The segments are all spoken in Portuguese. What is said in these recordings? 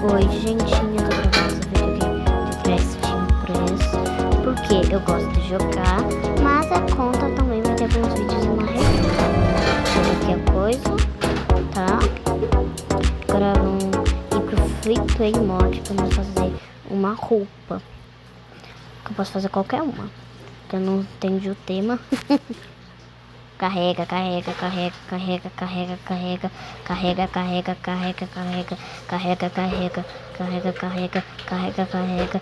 Oi, gentinha, tô gravando esse vídeo aqui do Prestinho Preço, porque eu gosto de jogar, mas a conta também vai ter alguns vídeos e uma review. Deixa eu ver aqui a coisa, tá? Ir pro Free Play Mod pra nós fazer uma roupa. Que eu posso fazer qualquer uma, porque eu não entendi o tema. Carrega, carrega, carrega, carrega, carrega, carrega, carrega, carrega, carrega, carrega, carrega, carrega, carrega, carrega, carrega, carrega, carrega,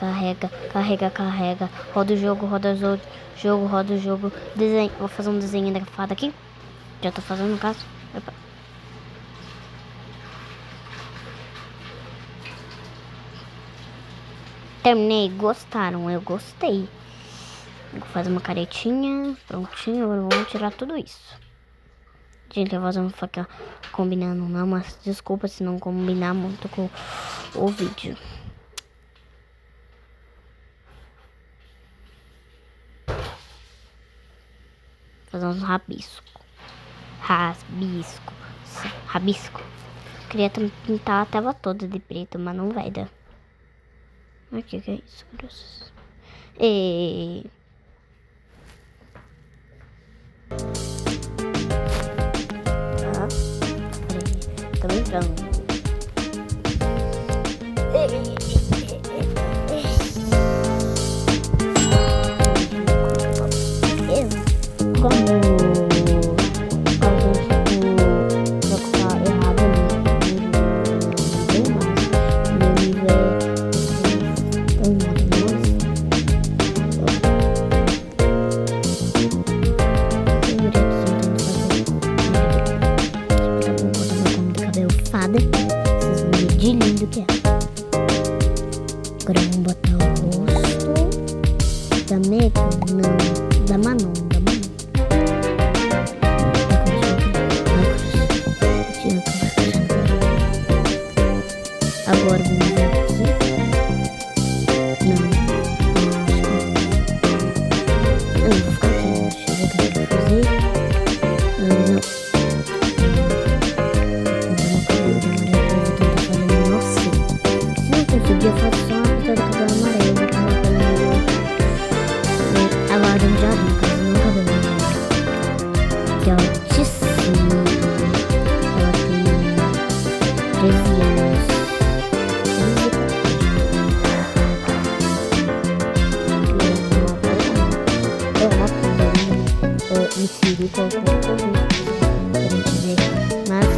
carrega, carrega, carrega, roda o jogo, roda o jogo, roda o jogo, desenho, vou fazer um desenho da fada aqui, já tô fazendo no caso. Opa. Terminei, gostaram? Eu gostei. Vou fazer uma caretinha, prontinho, agora vamos tirar tudo isso. Gente, eu vou fazer uma faca combinando não, mas desculpa se não combinar muito com o vídeo. Fazer uns rabisco. Queria pintar a tela toda de preto, mas não vai dar. O que é isso? E... Tô lembrando. Como vocês vão ver de lindo que é. Agora vamos botar o rosto da Megan, não, da Manon, Agora vamos ver aqui. Eu não vou ficar aqui, deixa eu ver o que eu vou fazer. Não. Eu faço só uma pintura do cabelo amarelo com uma cabelo alaranjado, no caso, não cabelo amarelo. Que é altíssima. Ela tem 13 anos. É uma coisa, me siri com alguma coisa pra gente ver, mas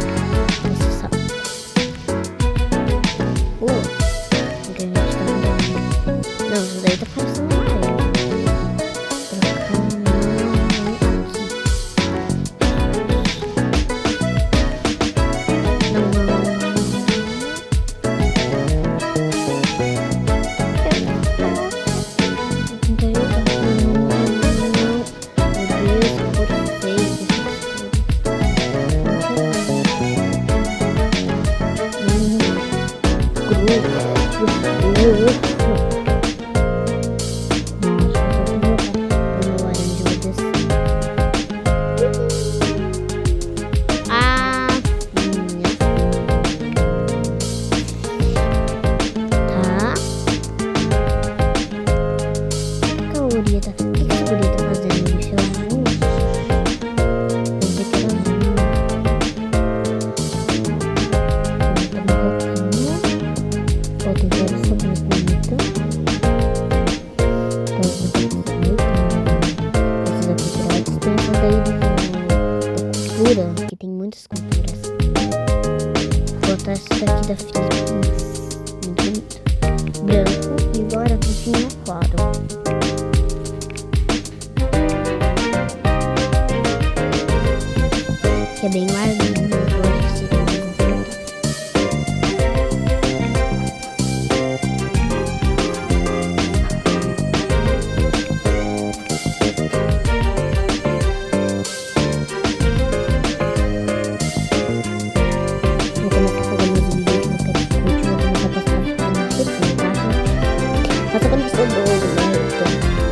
você sabe. Não, isso daí tá parecendo amarelo. O que essa guria tá fazendo? Deixa eu ver. Pensei que era azul. Tá uma roupinha. Ó, tem várias roupinhas bonitas. Essas aqui grátis. Tem essa daí da cultura, que tem muitas culturas. Vou botar essa daqui da Filipinas. Muito bonito. Branco e agora continua claro. Que é bem larguinho, eu acho que seria bem confortável. Vou começar a fazer meus vídeos, eu quero que vou começar a postar na reportagem. Mas eu não sou doido, né?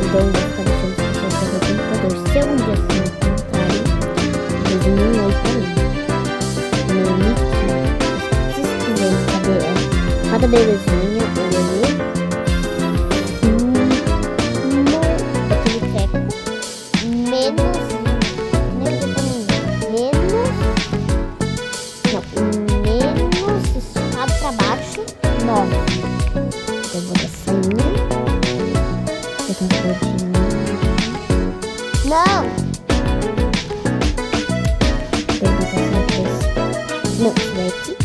Então eu vou ficar deixando as pessoas fazer o computador. Se algum dia assim não comentarem, desenhem aí pra mim. cada belezinha, aquele treco, menos, esticado pra baixo, 9. Eu vou descendo, não! Eu vou descer 3. Não, isso vai aqui.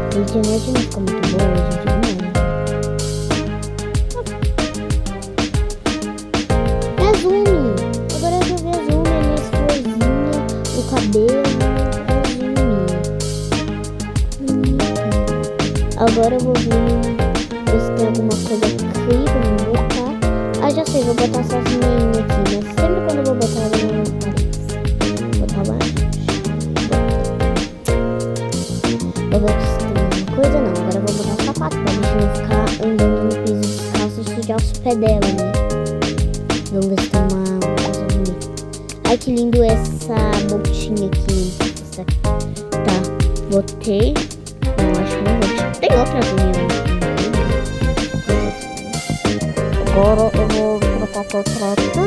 A internet não ficou muito boa, gente, não. É zoom. Agora eu vou ver zoom, é minha florzinha, o cabelo, é zoom. Agora eu vou ver se tem alguma coisa incrível pra me botar. Ah, já sei, vou botar essas meinhas aqui, mas sempre quando eu vou botar ela no parede. Vou botar lá. Vou ver se tem alguma coisa, não. Agora eu vou botar o sapato pra bicho não ficar andando no piso descalço e sujar os pés dela, né? Vamos ver se tem uma coisa bonita. Ai, que lindo essa botinha aqui. Tá, botei. Não, acho que não vou. Tem outras linhas. Agora eu vou trocar por preto.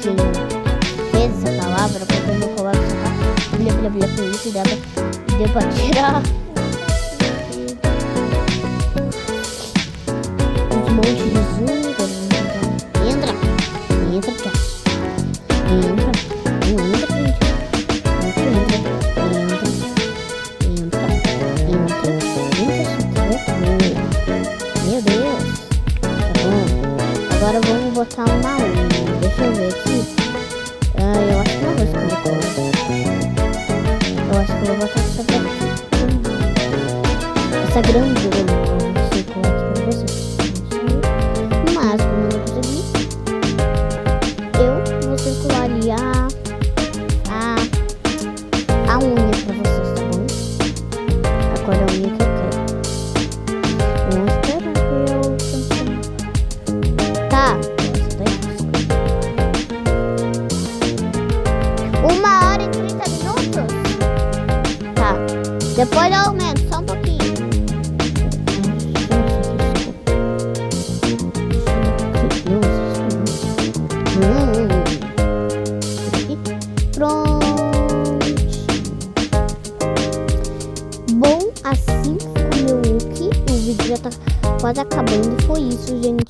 Quem fez essa palavra, porque eu não coloco essa blá com isso e deu pra tirar uns montes de zoom. Entra, cara. Entra, gente. Entra. Meu Deus. Tá bom. Agora vamos botar uma unha. Deixa eu ver aqui. Eu acho que não vou escolher cor. Eu acho que eu vou botar essa daqui. Essa grandona. Não sei qual é pra vocês. Mas como eu não consegui, eu vou circular ali a unha pra vocês, tá bom? A cor da unha que eu quero. Vamos esperar que eu funcione. Tá. 1h30. Tá. Depois eu aumento só um pouquinho. Pronto. Bom, assim ficou meu look. O vídeo já tá quase acabando. Foi isso, gente.